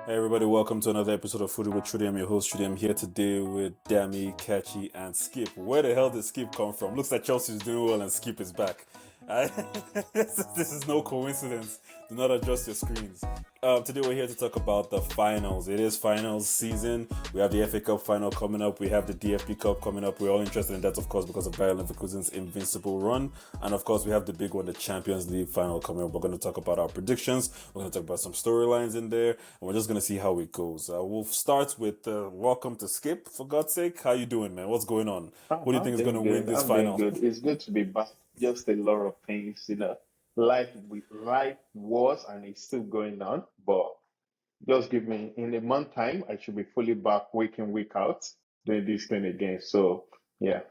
Hey everybody, welcome to another episode of Footy with Trudy. I'm your host Trudy. I'm here today with Dammy, Catchy, and Skip. Where the hell did Skip come from? Looks like Chelsea's doing well and Skip is back. This is no coincidence. Do not adjust your screens. Today we're here to talk about the finals. It is finals season. We have the FA Cup final coming up. We have the DFB Cup coming up. We're all interested in that, of course, because of Bayer Leverkusen's invincible run. And of course, we have the big one, the Champions League final coming up. We're going to talk about our predictions. We're going to talk about some storylines in there, and we're just going to see how it goes. We'll start with welcome to Skip. For God's sake, how you doing, man? What's going on? What do you think I'm is going doing to win good. this I'm doing final? good. It's good to be back. Just a lot of things, life was and it's still going on, but just give me in a month time, I should be fully back week in, week out, doing this thing again. So yeah.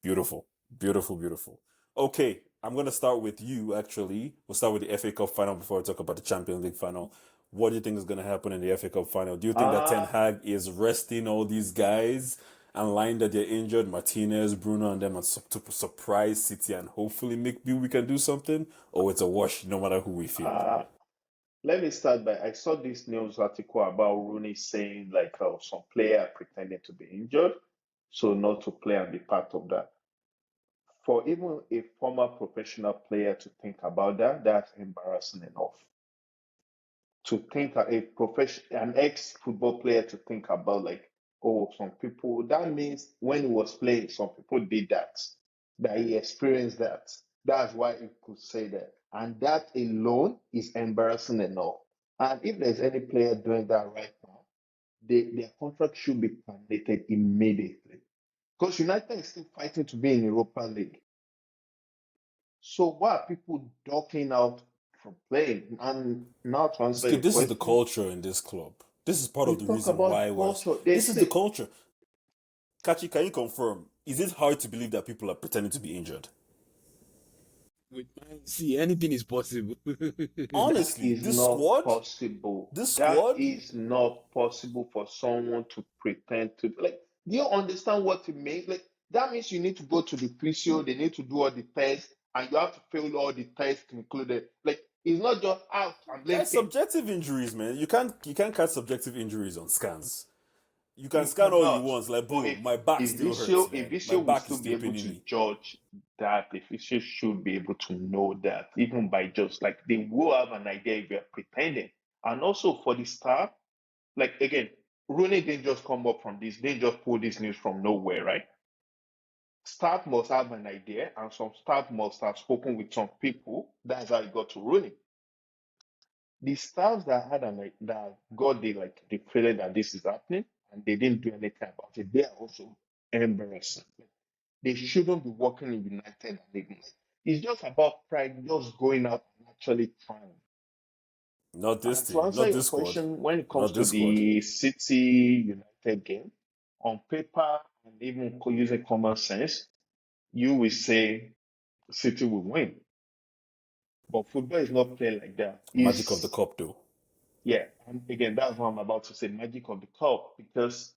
Beautiful, beautiful, beautiful. Okay, I'm going to start with you, actually. We'll start with the FA Cup final before I talk about the Champions League final. What do you think is going to happen in the FA Cup final? Do you think that Ten Uh Hag is resting all these guys and lying that they're injured, Martinez, Bruno, and them, and to surprise City and hopefully maybe we can do something? Or it's a wash no matter who we field? uh Let me start by I saw this news article about Rooney saying some player pretending to be injured, so not to play and be part of that. For even a former professional player to think about that, that's embarrassing enough. To think a an ex-football player to think about oh, some people, that means when he was playing, some people did that he experienced that. That's why he could say that. And that alone is embarrassing enough. And if there's any player doing that right now, their contract should be terminated immediately. Because United is still fighting to be in Europa League. So why are people ducking out from playing? And now to answer Skip, your this is the question, culture in this club. This is part we of the talk reason why about we're. culture. They This is the say culture. Kachi, can you confirm? Is it hard to believe that people are pretending to be injured? With see, anything is possible. that Honestly, is not possible. this That squad, is not possible for someone to pretend to do you understand what it means? Like that means you need to go to the physio, they need to do all the tests, and you have to fail all the tests included. Like it's not just out and guys, blinking. subjective injuries, man. You can't catch subjective injuries on scans. You can You scan all you cannot. want. Like, But bro, my back still hurts, A man. My Visio will back is still be still able paining to me. judge that. A Visio should be able to know that, even by just like they will have an idea if you're pretending. And also for the staff, like again, Rooney didn't just come up from this, they didn't just pull this news from nowhere, right? Staff must have an idea, and some staff must have spoken with some people. That's how it got to Rooney. The staff that had that got the feeling that this is happening and they didn't do anything about it, they are also embarrassing. They shouldn't be working in United and living. It's just about pride, just going out and actually trying. Not this And to team. answer Not your this squad. question, when it comes Not to this squad. the City United game, on paper and even using common sense, you will say City will win. But football is not played like that. Magic of the Is cup, though. Yeah, and again, that's what I'm about to say, magic of the cup. Because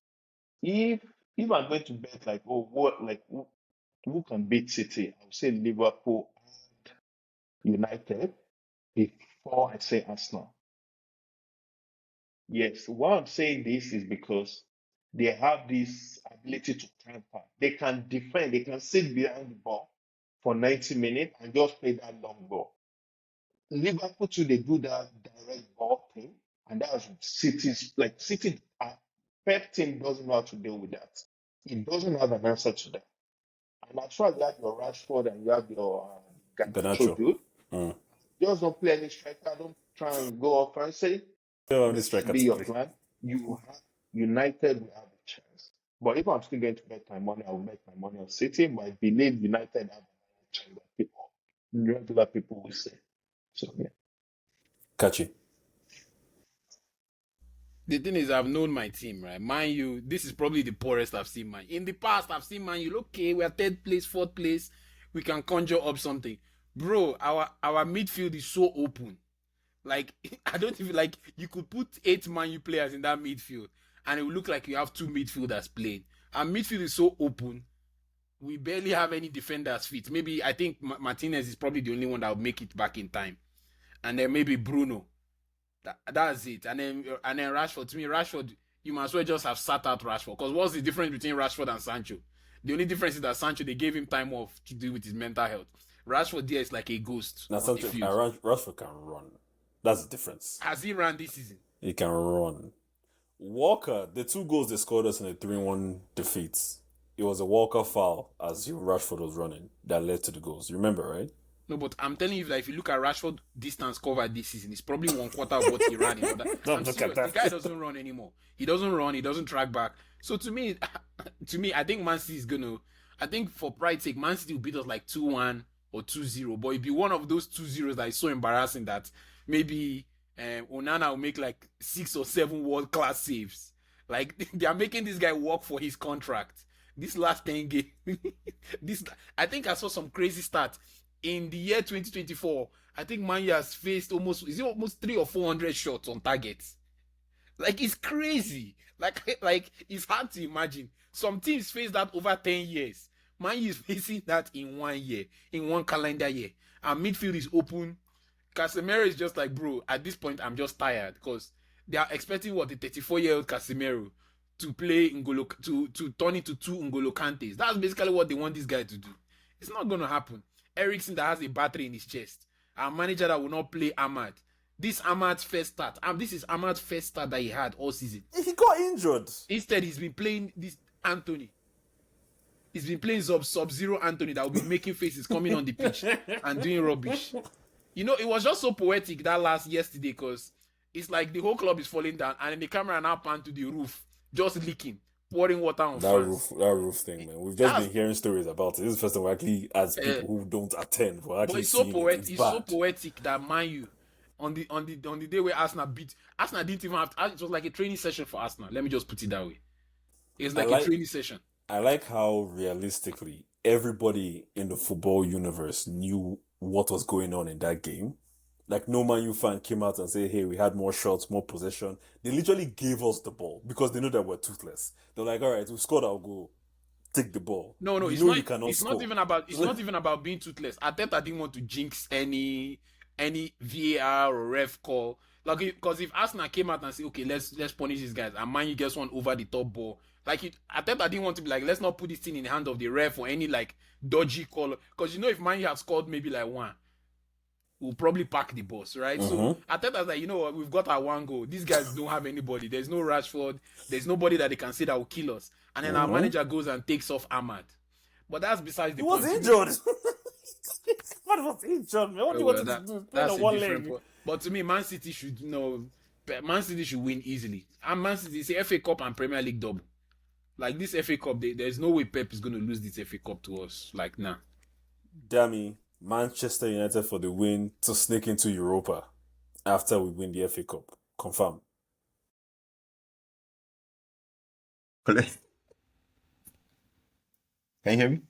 if if I'm going to bet who can beat City, I would say Liverpool and United before I say Arsenal. Yes, why I'm saying this is because they have this ability to counter. They can defend, they can sit behind the ball for 90 minutes and just play that long ball. Liverpool too, they do that direct ball thing, and that's City's like City. Pep team doesn't know how to deal with that. It doesn't have an answer to that. And as far as you have your Rashford and you have your Garnacho Ganacho. dude, Mm. just don't play any striker. Don't try and go off and say Don't have any that should striker be to your play. plan. You have United will have a chance. But if I'm still going to bet my money, I will bet my money on City. But I believe United have a chance that people, regular people will say. So yeah. Catchy. The thing is, I've known my team, right? Man U, this is probably the poorest I've seen Man. In the past, I've seen Man U. Okay, we're third place, fourth place. We can conjure up something, bro. Our midfield is so open. Like I don't even like you could put 8 Man U players in that midfield, and it will look like you have two midfielders playing. And midfield is so open. We barely have any defenders fit. Maybe I think Martinez is probably the only one that will make it back in time, and then maybe Bruno. That's it. And then Rashford, to me, Rashford, you must as well just have sat out Rashford. Because what's the difference between Rashford and Sancho? The only difference is that Sancho, they gave him time off to deal with his mental health. Rashford there is like a ghost Now, on the something field. Rashford can run. That's the difference. Has he ran this season? He can run. Walker, the 2 goals they scored us in a 3-1 defeat, it was a Walker foul as Rashford was running that led to the goals. You remember, right? No, but I'm telling you that if you look at Rashford distance covered this season, it's probably 1/4 of what he ran in other. Don't I'm look at serious. The that. guy doesn't run anymore. He doesn't run. He doesn't track back. So to me, I think Man City is gonna. I think for pride's sake, Man City will beat us like 2-1 or 2-0. But it'd be one of those 2-0s that is so embarrassing that maybe Onana will make like 6 or 7 world class saves. Like they are making this guy work for his contract. This last 10 game, this I think I saw some crazy stats in the year 2024. I think Man U has faced almost 300 or 400 shots on target. Like it's crazy. Like it's hard to imagine. Some teams face that over 10 years. Man U is facing that in 1 year, in 1 calendar year. And midfield is open. Casemiro is just like, bro, at this point, I'm just tired because they are expecting what, the 34-year-old Casemiro to play to turn into 2 N'Golo Kantes. That's basically what they want this guy to do. It's not going to happen. Eriksen that has a battery in his chest. A manager that will not play Ahmad. This Ahmad's first start. This is Ahmad's first start that he had all season. He got injured. Instead, he's been playing this Anthony. He's been playing Sub-Zero Anthony that will be making faces coming on the pitch and doing rubbish. You know, it was just so poetic that yesterday because it's like the whole club is falling down and then the camera now pan to the roof, just leaking, pouring water on fans. That roof thing, man. We've just been hearing stories about it. This is the first time we actually, as people who don't attend, we're actually seeing it. It's so poetic that Man U, on the day where Arsenal didn't even have it was like a training session for Arsenal. Let me just put it that way. It's like a training session. I like how realistically everybody in the football universe knew what was going on in that game. Like no Man U fan came out and said, hey, we had more shots, more possession. They literally gave us the ball because they know that we're toothless. They're like, all right, we scored our goal. Take the ball. No, it's not even about being toothless. Arteta didn't want to jinx any VAR or ref call. Like, because if Arsenal came out and say, okay, let's punish these guys, and Man U gets one over the top ball, like Arteta didn't want to be like, let's not put this thing in the hand of the ref or any like dodgy call. Because you know, if Man U have scored maybe like 1, we'll probably pack the bus, right? So Arteta's like, you know what, we've got our 1 goal. These guys don't have anybody. There's no Rashford. There's nobody that they can say that will kill us. And then our manager goes and takes off Ahmad. But that's besides the point. He was injured. What was injured, man? What do you want to do? Play on one leg. But to me, Man City should win easily. And Man City is a FA Cup and Premier League double. Like this FA Cup, there's no way Pep is going to lose this FA Cup to us. Like, nah. Dammy, Manchester United for the win to sneak into Europa after we win the FA Cup. Confirm. Can you hear me?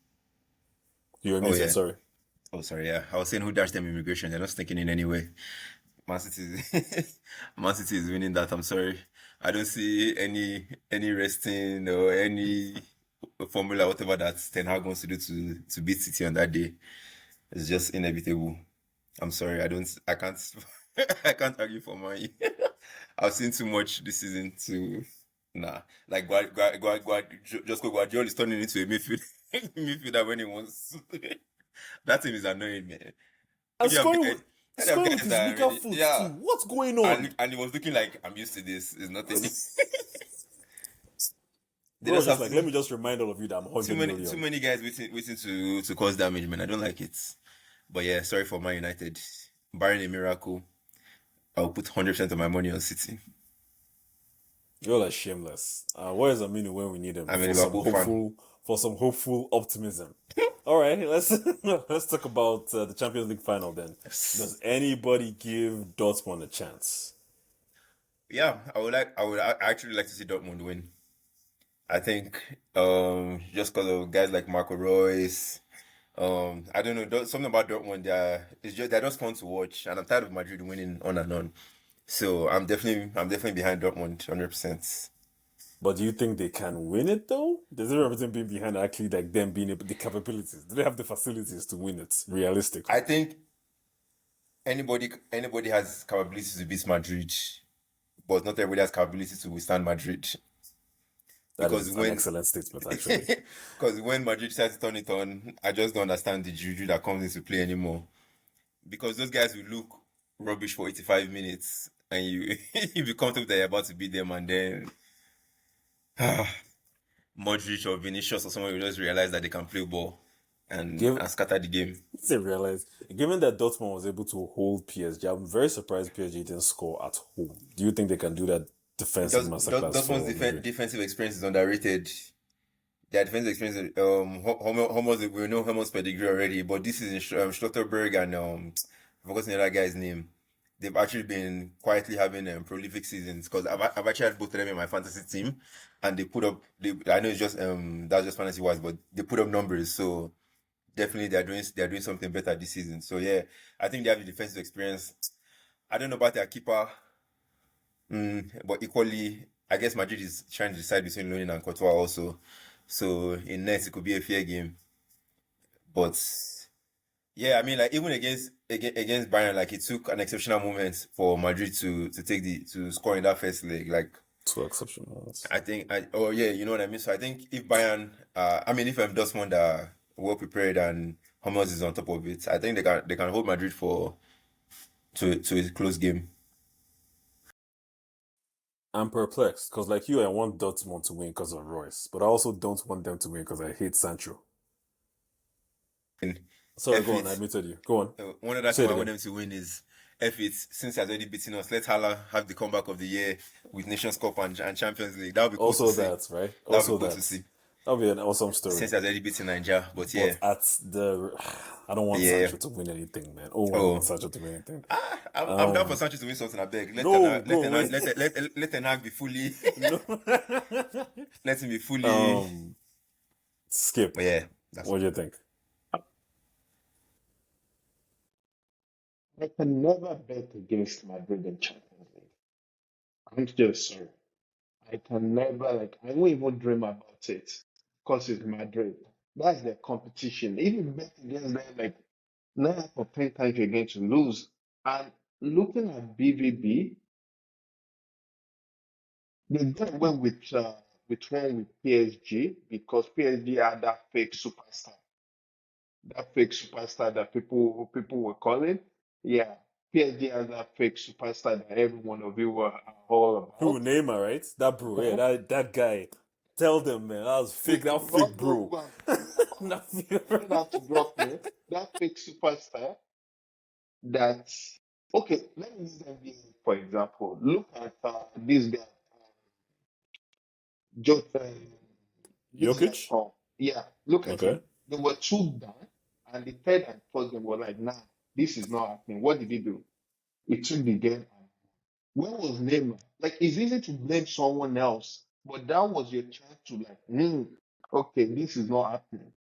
You're muted, sorry. Oh, sorry, yeah. I was saying who dashed them immigration. They're not sneaking in anyway. Man City is winning that. I'm sorry. I don't see any resting or any formula, whatever that Ten Hag wants to do to beat City on that day. It's just inevitable. I'm sorry. I can't I can't argue for mine. I've seen too much this season to like Guardiola is turning into a midfielder when he wants. That team is annoying, man. And scoring with his weaker foot too. What's going on? And he was looking like, I'm used to this. It's nothing. Let me just remind all of you that I'm 100 million. Too many guys waiting to cause damage, man. I don't like it. But yeah, sorry for Man United. Barring a miracle, I'll put 100% of my money on City. You're like shameless. Where is Aminu when we need him? I'm for some hopeful optimism. All right, let's talk about the Champions League final then. Does anybody give Dortmund a chance? Yeah, I would actually like to see Dortmund win. I think just because of guys like Marco Reus, I don't know, something about Dortmund. They're just fun to watch, and I'm tired of Madrid winning on and on. So I'm definitely behind Dortmund 100%. But do you think they can win it though? Does there everything being behind actually like them being able, the capabilities? Do they have the facilities to win it realistically? I think anybody has capabilities to beat Madrid, but not everybody has capabilities to withstand Madrid. That Because is an when excellent statement, actually. because when Madrid decides to turn it on, I just don't understand the juju that comes into play anymore. Because those guys will look rubbish for 85 minutes, and you you be comfortable that you're about to beat them, and then Modric or Vinicius or someone will just realize that they can play ball Give and scatter the game. they realize, given that Dortmund was able to hold PSG, I'm very surprised PSG didn't score at home. Do you think they can do that defensive masterclass for Dortmund's Madrid? defensive experience is underrated. Their defensive experience, we know Hummels pedigree already, but this is Schlotterberg and I forgot the other guy's name. They've actually been quietly having prolific seasons because I've actually had both of them in my fantasy team, and they put up. I know it's just that's just fantasy wise, but they put up numbers. So definitely they're doing something better this season. So yeah, I think they have the defensive experience. I don't know about their keeper, but equally, I guess Madrid is trying to decide between Lunin and Courtois also. So in net, it could be a fair game. But yeah, I mean, like even against Bayern, like it took an exceptional moment for Madrid to score in that first leg. Like Two exceptions. I think oh yeah, you know what I mean. So I think if Bayern, if Dortmund are well prepared and Hummels is on top of it, I think they can hold Madrid to a close game. I'm perplexed because, like you, I want Dortmund to win because of Royce, but I also don't want them to win because I hate Sancho. And Sorry, F go on. I it. muted you. Go on. One other Say thing it I want again. them to win is F it. Since he has already beaten us, let Hala have the comeback of the year with Nations Cup and Champions League. That would be cool Also to see. that, right? That would Also be cool to that. see. That would be an awesome story. Since he has already beaten Nigeria, but yeah, But at the, I don't want Yeah. Sancho to win anything, man. Oh, I don't Oh. want Sancho to win anything. I'm down for Sanchez to win something. I beg. Let No, Ten go Hag- away. let Ten Hag be fully. No. Let him be fully. Skip. But yeah, that's What do you think? I can never bet against Madrid in Champions League. I'm just sorry. I can never I won't even dream about it because it's Madrid. That's their competition. If you bet against them 9 out of 10 times you're going to lose. And looking at BVB, they got away with one with PSG because PSG had that fake superstar that people were calling. Yeah, PSG has that fake superstar that every one of you were all Who, about. Neymar, right? That bro, yeah, that guy. Tell them, man, that was fake. That fake, bro. You don't have to drop me. That fake superstar that, okay, let me use NBA for example. Look at this guy, this guy Jokic? Tom. Yeah, look at him. Okay. They were two down, and the third and fourth game were like, nah, this is not happening. What did he do? He took the game. Where was Neymar? Like, it's easy to blame someone else, but that was your chance to okay, this is not happening.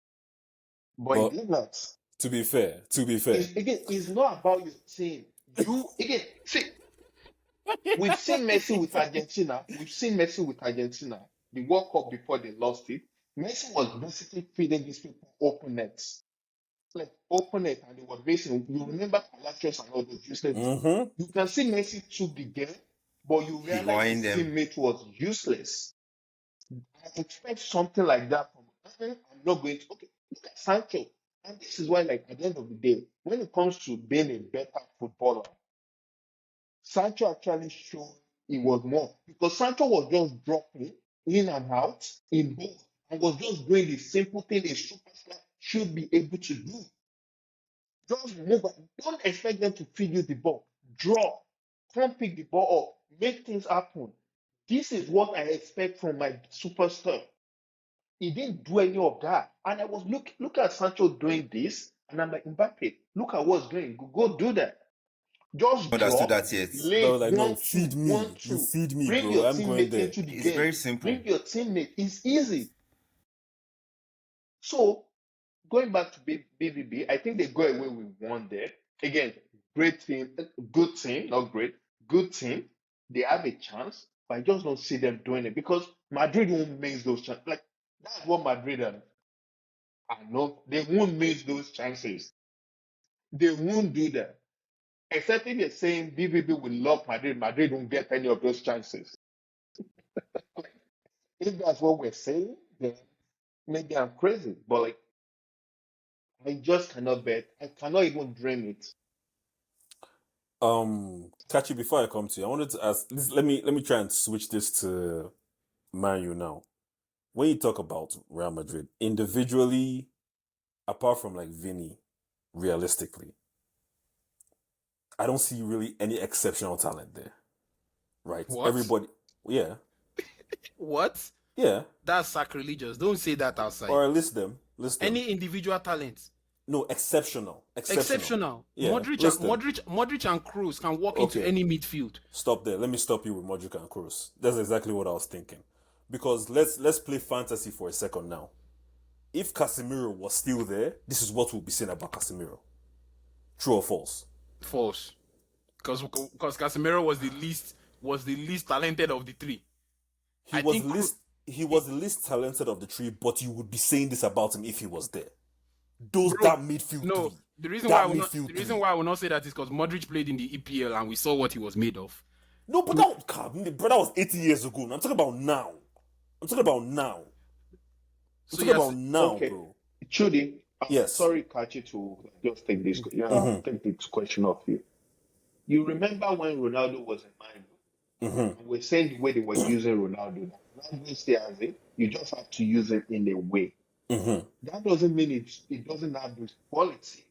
But he But did not. to be fair, It's not about your team. You again, see, we've seen Messi with Argentina. We've seen Messi with Argentina. The World Cup before they lost it. Messi was basically feeding these people open nets. Like open net, and they were basing. You remember Palacios and all those useless. mm-hmm. You can see Messi took the game, but you he realize going his them. teammate was useless. I expect something like that from. I'm not going to. Okay, look at Sancho. And this is why, at the end of the day, when it comes to being a better footballer, Sancho actually showed he was more because Sancho was just dropping in and out in both and was just doing the simple thing a superstar should be able to do. Just move. Don't expect them to feed you the ball. Draw. Come pick the ball up. Make things happen. This is what I expect from my superstar. He didn't do any of that. And I was look at Sancho doing this, and I'm like, Mbappe, look at what's doing. Go do that. Just Understood drop, that yet. That was lay like, no, one, two, feed me. one, You two. feed me, Bring bro. your I'm going teammate there. into the It's game. very simple. Bring your teammate. It's easy. So going back to BBB, I think they got away with one there. Again, great team, good team, not great, good team. They have a chance, but I just don't see them doing it because Madrid won't miss those chances. Like that's what Madrid are. I know they won't miss those chances. They won't do that. Except if you're saying BVB will lock Madrid, Madrid won't get any of those chances. If that's what we're saying, then maybe I'm crazy. But like, I just cannot bet. I cannot even dream it. Kachi, before I come to you, I wanted to ask. Let me try and switch this to Man U now. When you talk about Real Madrid individually, apart from like Vinny, realistically, I don't see really any exceptional talent there. Right? What? Everybody, yeah, What? yeah. That's sacrilegious. Don't say that outside. Or list them. Any individual talent. No, exceptional. Yeah, Modric and Kroos can walk into Okay. any midfield. Stop there. Let me stop you with Modric and Kroos. That's exactly what I was thinking. Because let's play fantasy for a second now. If Casemiro was still there, this is what we'll be saying about Casemiro. True or false? False. Because Casemiro was the least talented of the three. He was the least talented of the three, but you would be saying this about him if he was there. That midfield No, three. the reason why I will not say that is because Modric played in the EPL and we saw what he was made of. No, but that was 80 years ago. I'm talking about now. Okay. Bro. Chudi, Yes. Sorry, Kachi, to just take this. Take this question off you. You remember when Ronaldo was in Man U? We're saying the way they were using Ronaldo. Ronaldo still has it. You just have to use it in a way. That doesn't mean it doesn't have this quality.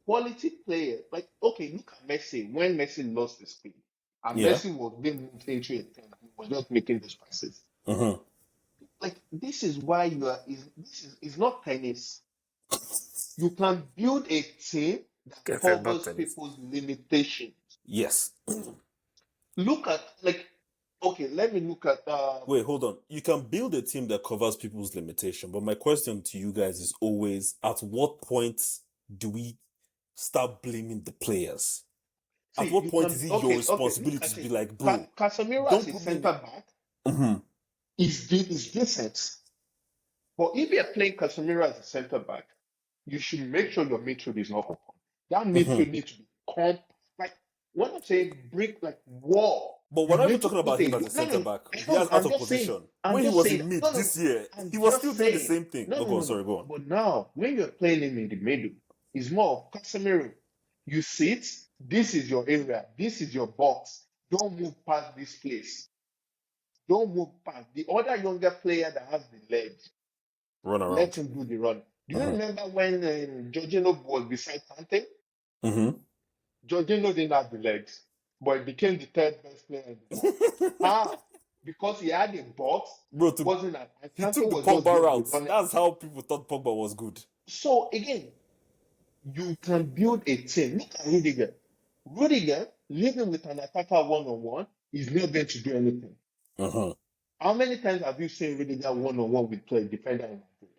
Quality player, like okay, look at Messi. When Messi lost his speed, and Messi was being moved into a thing, he was just making those passes. Like this is why this is not tennis. You can build a team that covers people's limitations. Yes. Look at let me look at Wait, hold on. You can build a team that covers people's limitation, but my question to you guys is always: at what point do we start blaming the players? At what point is it your responsibility to be like, bro? Casemiro as a centre back is decent, but if you're playing Casemiro as a centre back, you should make sure your midfield is not open. That midfield needs to be compact. Like when I'm saying brick, like wall. But we're not even talking about him as a centre back. He has out of position. When he was in mid this year, he was still doing the same thing. Go on. But now, when you're playing him in the middle, it's more Casemiro. You sit, this is your area, this is your box. Don't move past this place. Don't move past. The other younger player that has the legs, run around. Let him do the run. Do you remember when Jorginho was beside Kante? Jorginho didn't have the legs, but he became the third best player in the world. Because he had a box. Bro, he took the Pogba route. That's how people thought Pogba was good. So again, you can build a team. Look at Rudiger. Rudiger, living with an attacker one-on-one, is not going to do anything. How many times have you seen Rudiger one-on-one with a defender in Madrid?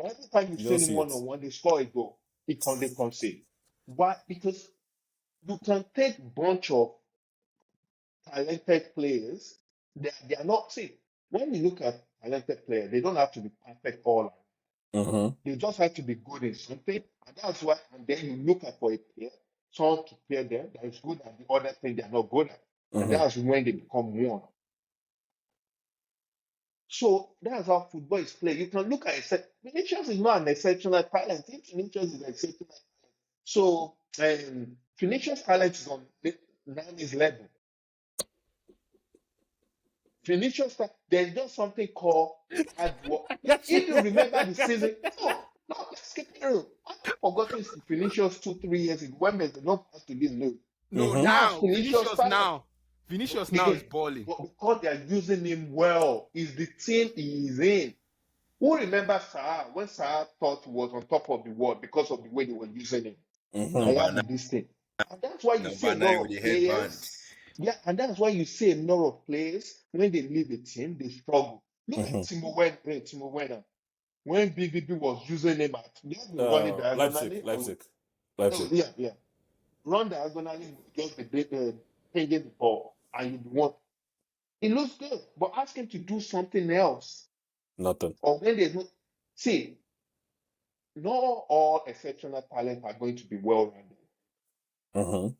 Every time you've seen him one-on-one, they score a goal. They concede. Why? Because you can take a bunch of talented players. They are not. See, when you look at talented players, they don't have to be perfect all around. They just have to be good in something, and that's why. And then you look at for a player, someone to pair them that is good at the other thing they are not good at, and that's when they become one. So that's how football is played. You can look at it. Vinicius is not an exceptional talent. Vinicius is an exceptional talent. So Vinicius' talent is on Nani's level. Vinicius, there's just something called hard work. If you remember the season, let's keep it real. I've forgotten Vinicius 2-3 years ago when there's no pass to this new. No, now Vinicius now is balling. Because they are using him well. Is the team he is in. Who remembers Salah when Salah thought he was on top of the world because of the way they were using him? This thing. And that's why you see a lot of players. Yeah, and that's why you see a lot of players when they leave a team, they struggle. Look at Timo Werner. When BVB was using him at running diagonally. Leipzig. Yeah. Run diagonally, just the pinging the ball, and you want. It looks good, but ask him to do something else. Nothing. Or when there's no. See, not all exceptional talent are going to be well-rounded. Mm-hmm.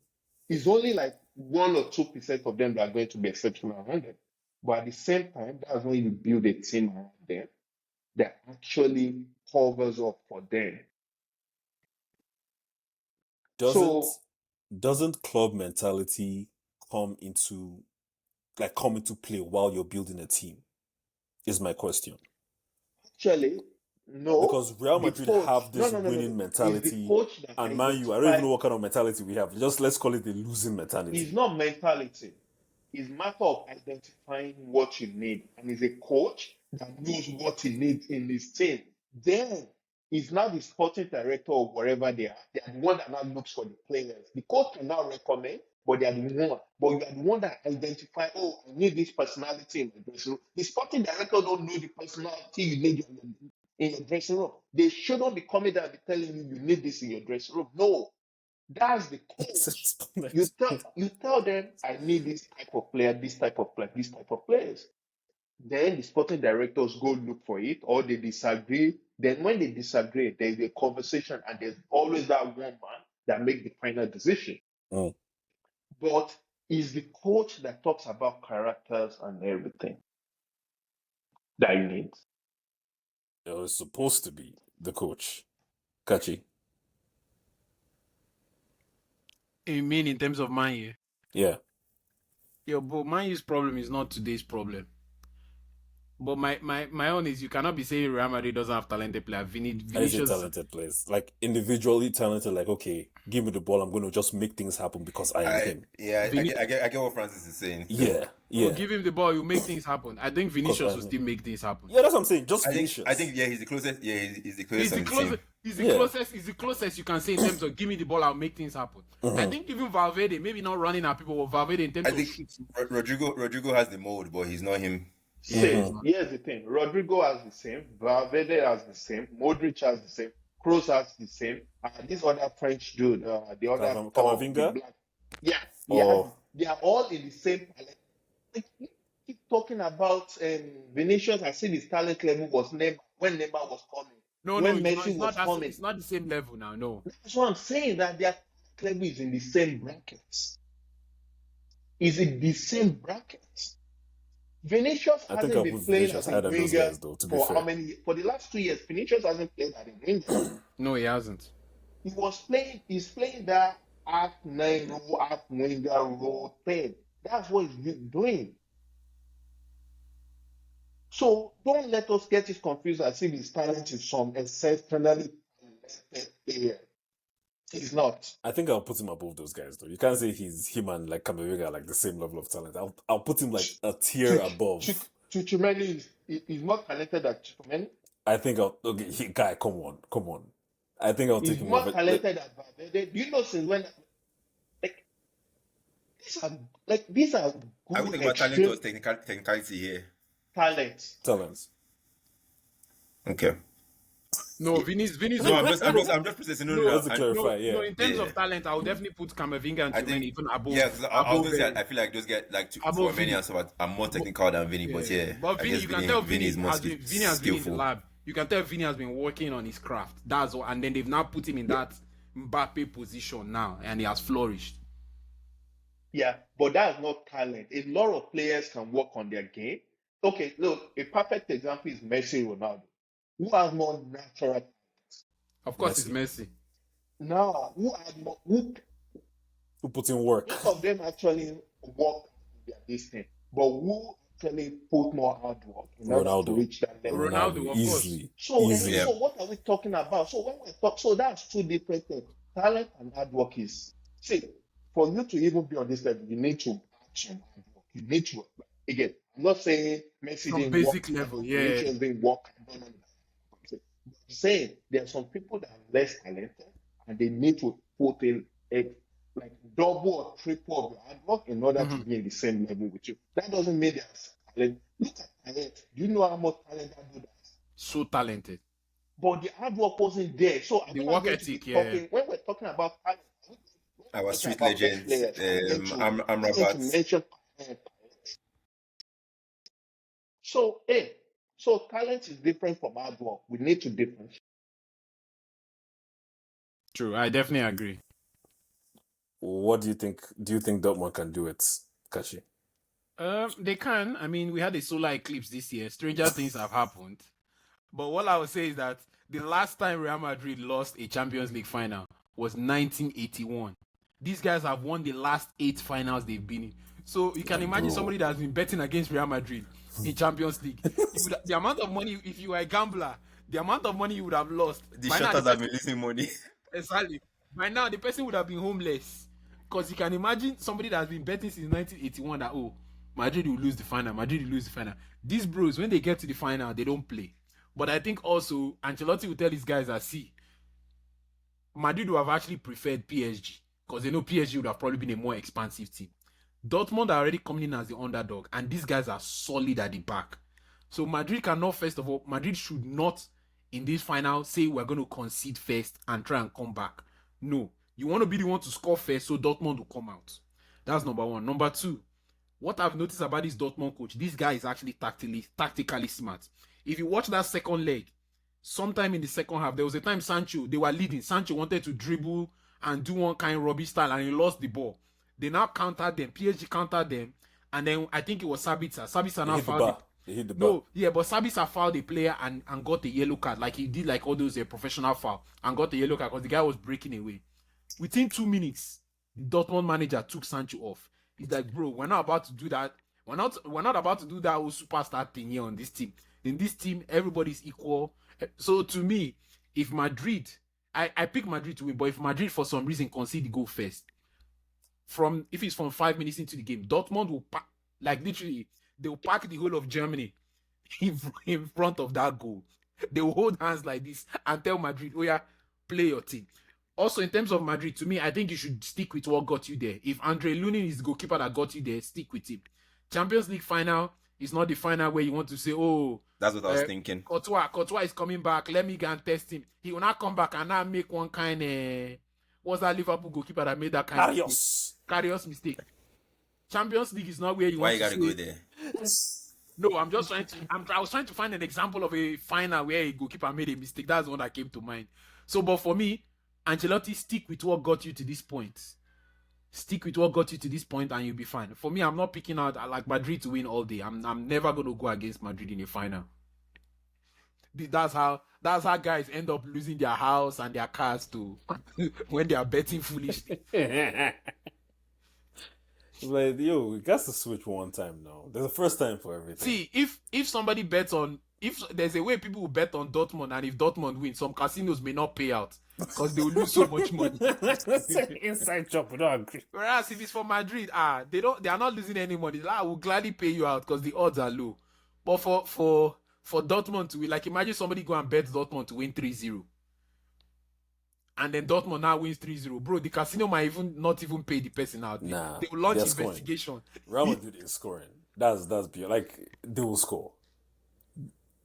It's only like 1 or 2% of them that are going to be exceptional around them. But at the same time, that's when you build a team around them that actually covers up for them. Doesn't So doesn't club mentality come into play while you're building a team? Is my question. actually, no, Because Real the Madrid coach, have no, this no, no, no, winning no. It's the mentality, coach that and Man U, I don't even identify. know what kind of mentality we have. Just let's call it the losing It's mentality. not mentality. It's matter of identifying what you need. And it's a coach that knows what he needs in his team. Then it's not the sporting director or wherever they are. They are the one that now looks for the players. The coach can now recommend, but they are the one. But you are the one that identify, oh, I need this personality in the dressing room. The sporting director don't know the personality you need in your dressing room. They shouldn't be coming down and be telling you you need this in your dressing room. No, that's the coach. You tell them I need this type of player, this type of player, this type of players. Then the sporting directors go look for it, or they disagree. Then when they disagree, there's a conversation, and there's always that one man that makes the final decision. Mm. But it's the coach that talks about characters and everything that you need. It was supposed to be the coach. Kachi. You mean in terms of Man U? Yeah. Yo, but Man U's problem is not today's problem. But my own is you cannot be saying Real Madrid doesn't have talented players. I say Vinicius, talented players. Like individually talented, like, okay, give me the ball, I'm gonna just make things happen because I am him. I get what Francis is saying. Yeah. you Yeah. give him the ball, you make things happen. I think Vinicius will still make things happen. Yeah, that's what I'm saying. Just I Vinicius. think yeah, he's the closest. Yeah, he's the He's closest the on the closest. team. He's the closest you can say in terms of give me the ball, I'll make things happen. I think even Valverde, maybe not running at people, but Valverde in terms I of think shoots. Rodrigo has the mold, but he's not him. Same. Here's the thing. Rodrigo has the same. Valverde has the same. Modric has the same. Kroos has the same. And this other French dude, the other tall, the Camavinga? black. Yeah, Or they are all in the same talent. Like, you keep talking about Vinicius. I see his talent level was Neymar when Neymar was coming. No, When it's not. Messi was coming. It's not the same level now. No. That's what I'm saying. That their level is in the same brackets. Is in the same brackets. Vinicius I think hasn't I'll been put playing Vinicius as a higher than those winger guys, though, to be for how fair. many? For the last 2 years, Vinicius hasn't played as a winger. No, he hasn't. He was playing. He's playing that half nine role, half winger role thing. That's what he's been doing. So don't let us get it confused as if his talent is some exceptionally talented player. He's not. I think I'll put him above those guys, though. You can't say him and like Camavinga are like the same level of talent. I'll put him like a tier above. Chuchumeni is more talented than Chuchumeni. I think guy, come on. I think I'll take He's him more over. talented than Valverde. Do you know since when? Like these are I would good think about talent extreme or technicality here. talents. Talents. Okay. No, Vinny's. No, I'm just processing. Just to clarify, yeah. No, in terms Yeah. of talent, I would definitely put Camavinga and I think Tchouaméni even above. Yeah, because I was above gonna say Vinny. I feel like those guys like Above for many Vinny. and stuff are more technical than Vinny, but yeah. But I Vinny, guess you can tell Vinny is more has been in the skillful. lab. You can tell Vinny has been working on his craft. That's what, and then they've now put him in that Mbappe position now, and he has flourished. Yeah, but that's not talent. A lot of players can work on their game. Okay, look, a perfect example is Messi Ronaldo. Who has more natural talent? Of course, it's Messi. Now, who puts in work? both of them actually work on their distance, but who actually put more hard work in order to reach that level? Ronaldo, of easily. course. So what are we talking about? So when we talk, so that's two different things. Talent and hard work is for you to even be on this level, you need to add some hard work. You need to again. I'm not saying Messi didn't basic work, level, Vinicius didn't work. No. I'm saying there are some people that are less talented and they need to put in like double or triple of your hard work in order to be in the same level with you. That doesn't mean there's talent. Look at talent. Do you know how much talent that dude has? So talented. But the hard work wasn't there. So the work ethic, when we're talking about talent, our street legends, Amrabat. mention talent. So talent is different from hard work. We need to differentiate. True, I definitely agree. What do you think? Do you think Dortmund can do it, Kashi? They can. I mean, we had a solar eclipse this year. Stranger things have happened. But what I would say is that the last time Real Madrid lost a Champions League final was 1981. These guys have won the last 8 finals they've been in. So you can Like, imagine bro. somebody that's been betting against Real Madrid in Champions League. The amount of money, if you were a gambler, the amount of money you would have lost. The By now, shutters the have been losing money. exactly. By now, the person would have been homeless. Because you can imagine somebody that's been betting since 1981 that, oh, Madrid will lose the final. Madrid will lose the final. These bros, when they get to the final, they don't play. But I think also, Ancelotti will tell these guys that, see, Madrid would have actually preferred PSG. Because they know PSG would have probably been a more expansive team. Dortmund are already coming in as the underdog. And these guys are solid at the back. So Madrid cannot, first of all, Madrid should not, in this final, say we're going to concede first and try and come back. No. You want to be the one to score first so Dortmund will come out. That's number one. Number two, what I've noticed about this Dortmund coach, this guy is actually tactically smart. If you watch that second leg, sometime in the second half, there was a time Sancho, they were leading. Sancho wanted to dribble and do one kind of rubbish style and he lost the ball. They now countered them. PSG countered them. And then I think it was Sabitzer. Sabitzer now fouled He hit the bar. no, yeah, but Sabitzer fouled a player and got a yellow card, like he did like all those professional foul and got a yellow card because the guy was breaking away. Within 2 minutes, the Dortmund manager took Sancho off. He's like, bro, we're not about to do that. We're not about to do that whole superstar thing here on this team. In this team, everybody's equal. So to me, if Madrid, I pick Madrid to win, but if Madrid for some reason concede the goal first, if it's from 5 minutes into the game, Dortmund will like literally they'll pack the whole of Germany in front of that goal. They will hold hands like this and tell Madrid, oh yeah, play your team. Also, in terms of Madrid, to me, I think you should stick with what got you there. If Andre Lunin is the goalkeeper that got you there, stick with him. Champions League final is not the final where you want to say, oh, That's what I was thinking. Courtois is coming back. Let me go and test him. He will not come back and now make one kind of what's that Liverpool goalkeeper that made that kind of Karius mistake. Champions League is not where you Why want you to gotta say, go there? no, I'm just trying to. I was trying to find an example of a final where a goalkeeper made a mistake. That's the one that came to mind. So, but for me, Ancelotti, stick with what got you to this point. Stick with what got you to this point, and you'll be fine. For me, I'm not picking out I like Madrid to win all day. I'm never going to go against Madrid in a final. That's how guys end up losing their house and their cars too when they are betting foolishly. Like, yo, we got to switch one time now. There's a first time for everything. See, if somebody bets on, if there's a way people will bet on Dortmund, and if Dortmund wins, some casinos may not pay out because they will lose so much money. Inside job, we don't agree. Whereas if it's for Madrid, they are not losing any money. I will gladly pay you out because the odds are low. But for Dortmund to win, like imagine somebody go and bet Dortmund to win 3-0. And then Dortmund now wins 3-0. Bro, the casino might not even pay the person out. Nah, they will launch they're scoring. investigation. Real Madrid is scoring. That's beyond. Like, they will score.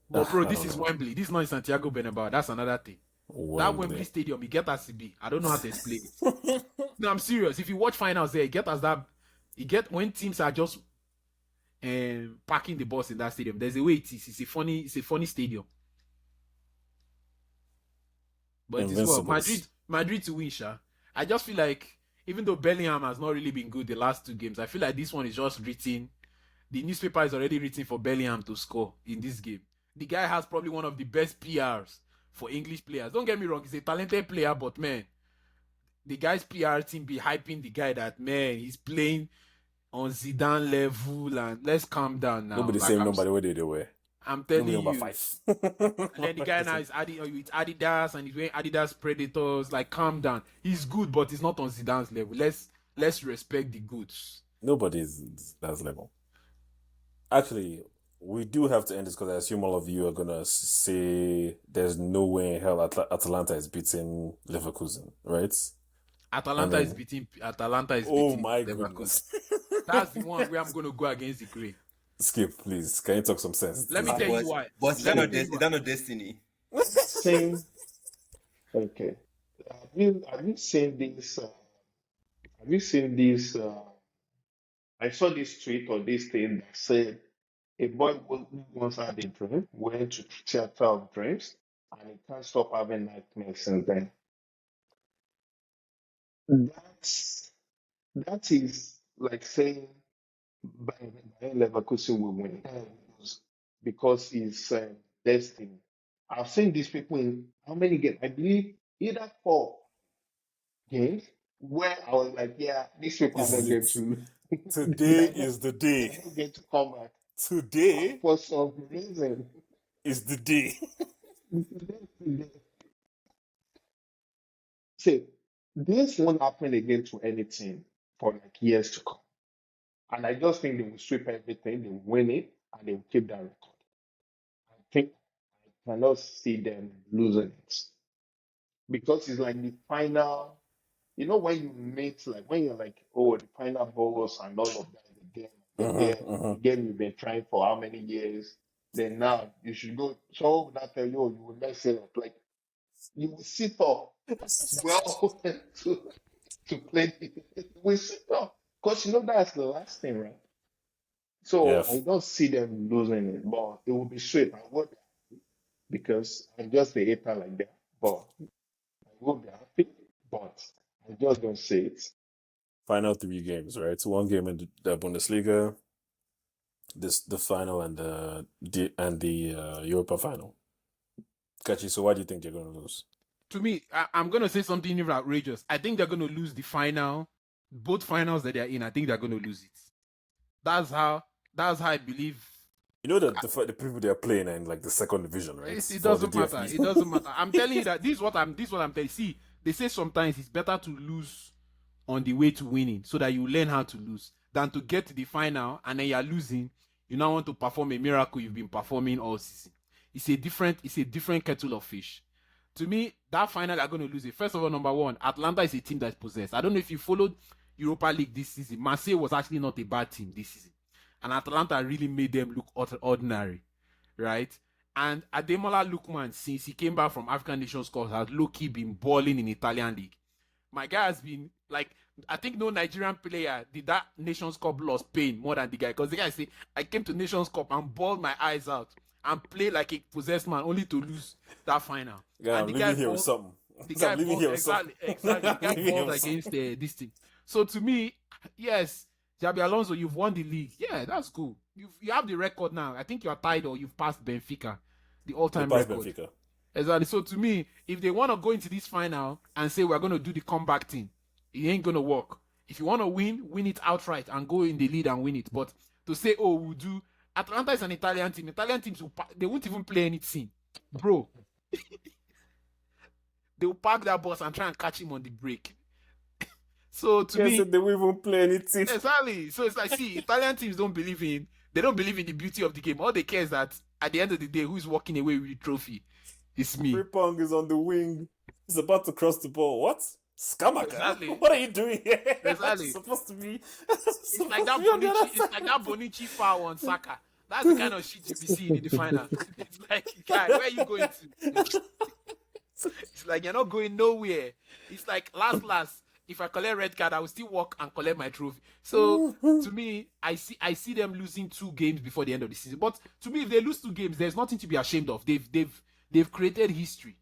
But bro, I this don't is know. Wembley. This is not in Santiago Bernabeu. That's another thing. That Wembley Stadium, you get as CB. I don't know how to explain it. No, I'm serious. If you watch finals there, you get as that. You get when teams are just parking the bus in that stadium. There's a way it is. It's a funny stadium. But it is well. Madrid to win, Sha. I just feel like even though Bellingham has not really been good the last 2 games, I feel like this one is just written. The newspaper is already written for Bellingham to score in this game. The guy has probably one of the best PRs for English players. Don't get me wrong, he's a talented player, but man, the guy's PR team be hyping the guy that, man, he's playing on Zidane level, and let's calm down now. Nobody saying nobody where they were. I'm telling you. Number 5. And then the guy now is with Adidas and he's wearing Adidas Predators. Like, calm down. He's good, but he's not on Zidane's level. Let's respect the goods. Nobody's that level. Actually, we do have to end this because I assume all of you are gonna say there's no way in hell Atalanta is beating Leverkusen, right? Atalanta is beating Oh my Leverkusen. goodness. That's the one where I'm gonna go against the grain. Skip, please. Can you talk some sense? Let me tell you why. But is that not destiny? Same. Okay. Have you seen this? Have you seen this? I saw this tweet or this thing that said a boy who once had a dream went to theater of dreams and he can't stop having nightmares since then. That's that is like saying Bayern Leverkusen will win because it's destiny. I've seen these people in how many games? I believe either 4 games where I was like, yeah, these people are This not is going it. to Today they're not, is the they're day. not going to come back. Today For some reason, is the day. see, this won't happen again to any team for like years to come. And I just think they will sweep everything, they will win it, and they will keep that record. I think I cannot see them losing it because it's like the final. You know when you meet, like when you're like, oh, the final balls and all of that, the game you've been trying for how many years? Then now you should go. So that tell you, oh, you will mess it up. Like you will sit up well to play. You will sit up because you know that's the last thing, right? Yeah. So I don't see them losing it, but it will be sweet. I would because I'm just a hater like that. But I will be happy, but I just don't see it. Final 3 games, right? So 1 game in the Bundesliga, the final, and the Europa final. Kachi, so why do you think they're going to lose? To me, I'm going to say something even outrageous. I think they're going to lose the final. Both finals that they're in, I think they're going to lose it. That's how I believe. You know that the people they're playing are in like the second division, right? It For the doesn't matter. DFB. It doesn't matter. I'm telling you that this is what I'm telling. See, they say sometimes it's better to lose on the way to winning so that you learn how to lose than to get to the final and then you're losing. You now want to perform a miracle you've been performing all season. It's a different kettle of fish. To me, that final they're going to lose it. First of all, number one, Atlanta is a team that's possessed. I don't know if you followed Europa League this season. Marseille was actually not a bad team this season. And Atlanta really made them look ordinary, right? And Ademola Lookman, since he came back from African Nations Cup, has low-key been balling in Italian league. My guy has been like, I think no Nigerian player did that Nations Cup loss pain more than the guy. Because the guy say, I came to Nations Cup and bawled my eyes out and played like a possessed man only to lose that final. Yeah, and I'm leaving here with something. The guy balled, exactly. The guy Leaving here balled with against this team. So to me, yes, Jabi Alonso, you've won the league. Yeah, that's cool. You have the record now. I think you're tied or you've passed Benfica, the all-time Pass record. Benfica. Exactly. So to me, if they want to go into this final and say we're going to do the comeback thing, it ain't going to work. If you want to win it outright and go in the lead and win it. But to say, oh, we'll do... Atlanta is an Italian team. Italian teams, they won't even play anything. Bro. They'll park that bus and try and catch him on the break. So to me... they won't even play anything. Exactly. So it's like, see, Italian teams don't believe in the beauty of the game. All they care is that at the end of the day, who's walking away with the trophy? It's me. Frimpong is on the wing. He's about to cross the ball. What? Skamaka? Exactly. What are you doing here? Exactly. That's supposed to be... It's like that Bonici foul on Saka. That's the kind of shit you be seeing in the final. It's like, guy, where are you going to? It's like you're not going nowhere. It's like last. If I collect red card, I will still walk and collect my trophy. So to me, I see them losing 2 games before the end of the season. But to me, if they lose 2 games, there's nothing to be ashamed of. They've created history.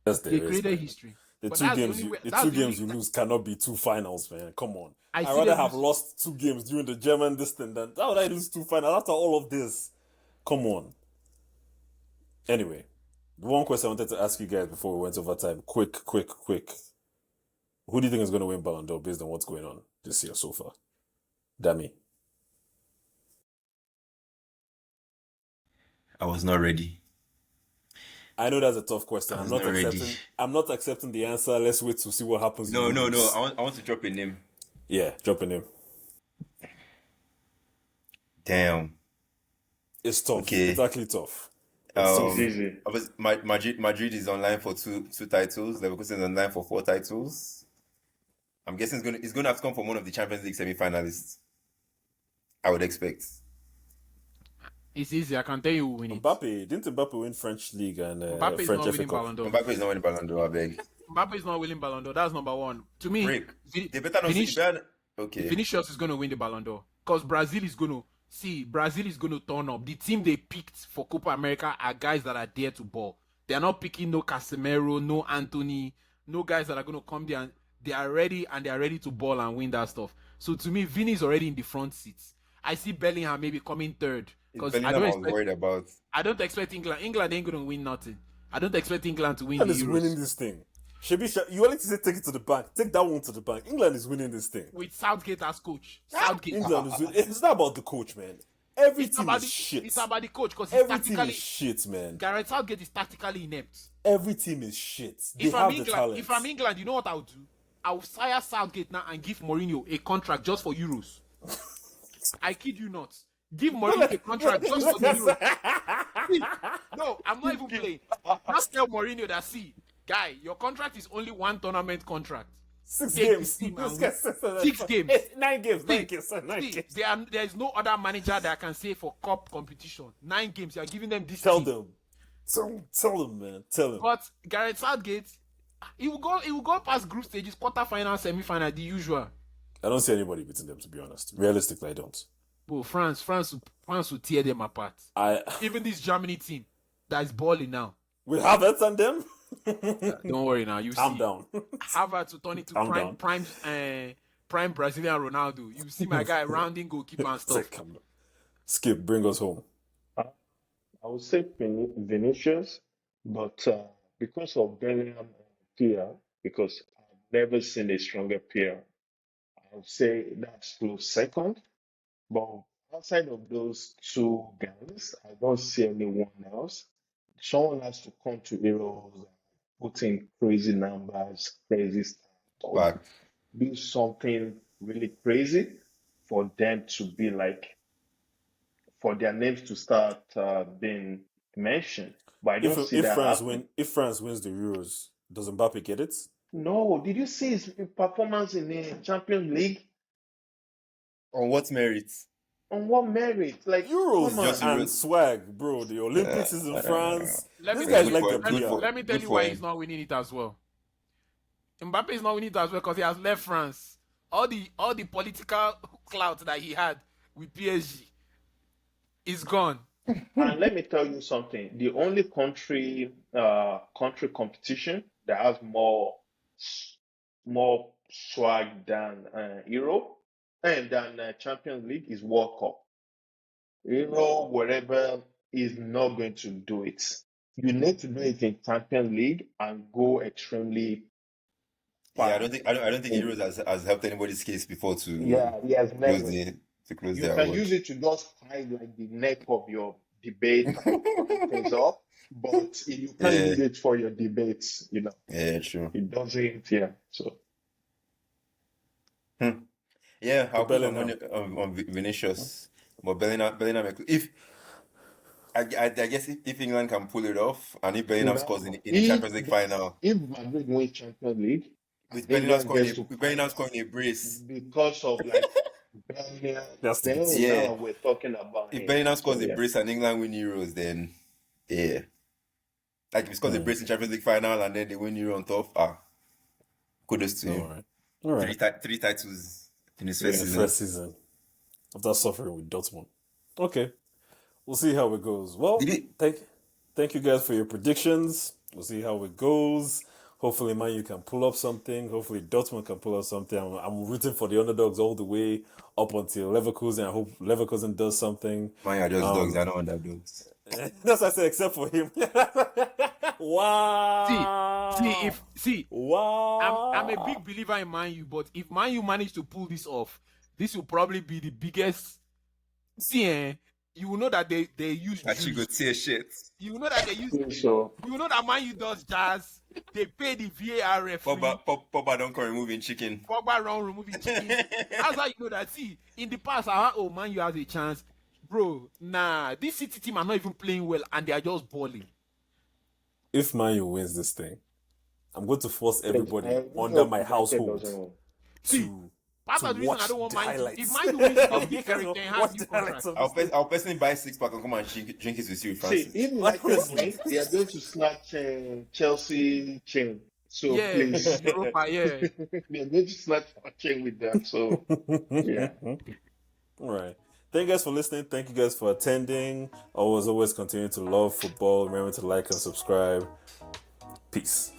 Yes, They created history. The But 2 that's the games, only way- the that's 2 the games only- you lose cannot be 2 finals, man. Come on. I I'd see rather them have lose- lost 2 games during the German distance than how would I lose 2 finals after all of this? Come on. Anyway, the one question I wanted to ask you guys before we went over time, quick. Who do you think is going to win Ballon d'Or based on what's going on this year so far? Dami. I was not ready. I know that's a tough question. I I'm was not not ready. accepting the answer. Let's wait to see what happens. No. I want to drop a name. Yeah, drop a name. Damn. It's tough. Okay. It's actually tough. It's tough. Easy. Madrid is online for two titles. Leverkusen is online for 4 titles. I'm guessing it's gonna have to come from one of the Champions League semi-finalists. I would expect. It's easy. I can tell you who win it. Didn't Mbappe win French League and Mbappe is French not FA winning Cup? Ballon d'Or. Mbappe is not winning Ballon d'Or, I beg. Mbappe is not winning Ballon d'Or. That's number one. To me, Break. They better not see that. Okay. Vinicius is going to win the Ballon d'Or because Brazil is going to turn up. The team they picked for Copa America are guys that are there to ball. They are not picking no Casemiro, no Anthony, no guys that are going to come there and they are ready to ball and win that stuff. So to me, Vini is already in the front seats. I see Bellingham maybe coming third It's because Bellingham I was worried about. I don't expect England. England ain't gonna win nothing. I don't expect England to win England the is Euros. winning this thing. You only say take it to the bank. Take that one to the bank. England is winning this thing. With Southgate as coach. Southgate. England is winning. It's not about the coach, man. Every It's team about is shit. It's about the coach because he's Every team tactically. is shit, man. Gareth Southgate is tactically inept. Every team is shit. They If have I'm the England, talent. if I'm England, you know what I'll do? I'll fire Southgate now and give Mourinho a contract just for Euros. I kid you not. Give Mourinho a contract just for the Euros. See, no, I'm not even playing. Just tell Mourinho that, see, guy, your contract is only one tournament contract. 6 Take games. the team and This win. guy said 6 games. 9 games. See, 9 games. 9 See, games. there is no other manager that can say for cup competition. 9 games, you are giving them this Tell team. them. Tell them, man. Tell them. But Gareth Southgate, he will go past group stages, quarter-final, semi-final, the usual. I don't see anybody beating them, to be honest. Realistically, I don't. Bro, France will tear them apart. Even this Germany team that is balling now. With Havertz and them? Don't worry now. You Calm see down. Havertz to turn into Calm down. prime Brazilian Ronaldo. You see my guy rounding goalkeeper and stuff. Calm down. Skip, bring us home. I would say Vinicius, but because of Bellingham PR, because I've never seen a stronger PR, I would say that's close second. But outside of those two guys, I don't see anyone else. Someone has to come to Heroes and put in crazy numbers, crazy stuff, or But do something really crazy for them to be like, for their names to start being mentioned. But I don't see If that France happening. if France wins the Euros, does Mbappe get it? No, did you see his performance in the Champions League? on what merits? On what merit? Like, Euros come on. Just and Euros. swag, bro. The Olympics is in France. Let me This tell guy's you, like the good PR. let me tell Good you for why him. he's not winning it as well. Mbappe is not winning it as well because he has left France. All the political clout that he had with PSG is gone. And let me tell you something. The only country competition that has more swag than Europe and than Champions League is World Cup. Euro, whatever, is not going to do it. You need to do it in Champions League and go extremely Yeah, far. I don't think Euros has helped anybody's case before to Yeah, he has close never. close You their can award. use it to just hide like the neck of your debate and fucking things up, but you can't Yeah. use it for your debates, Yeah, true. It doesn't, yeah. So Yeah, I'll put my Bellingham. money on Vinicius. But Bellingham, if I guess if England can pull it off, and if Bellingham scores in the Champions League final, if Madrid wins Champions League, with England gets to Bellingham scoring a brace, because of like Bellingham, That's the then yeah. now we're talking about if him. Bellingham scores So, a yeah. brace and England win Euros, then yeah. Like if he scores a brace in Champions League final and then they win Euro on top, kudos to him. All right. Three titles in his In first the season. first season after suffering with Dortmund. Okay, we'll see how it goes. Well, Did it- thank you guys for your predictions. We'll see how it goes. Hopefully, Man U can pull up something. Hopefully, Dortmund can pull up something. I'm rooting for the underdogs all the way up until Leverkusen. I hope Leverkusen does something. Man, are just dogs. They're not underdogs. That's what I said, except for him. Wow. Wow. I'm a big believer in Man U, but if Man U manage to pull this off, this will probably be the biggest. You will know that they use Actually, go juice. tear shit. You will know that they use. So You will know that Man U does jazz. They pay the VAR referee. Pogba don't come removing chicken. Pogba run removing chicken. That's how you know that. See, in the past, Man U has a chance, bro. Nah, this City team are not even playing well, and they are just balling. If Man U wins this thing, I'm going to force everybody I under hope my United household doesn't win. to Part of the reason I watch don't want the Man U. highlights. If Man U wins, they'll You give guys Eric will Ten watch Hag the new highlights contract. of this thing. I'll personally buy a 6-pack and come and drink it with you, See, Francis. if United win, they are going to snatch Chelsea chain. So Yeah, please, Europa, yeah. they are going to snatch our chain with them. So yeah. All right. Thank you guys for listening. Thank you guys for attending. Always continue to love football. Remember to like and subscribe. Peace.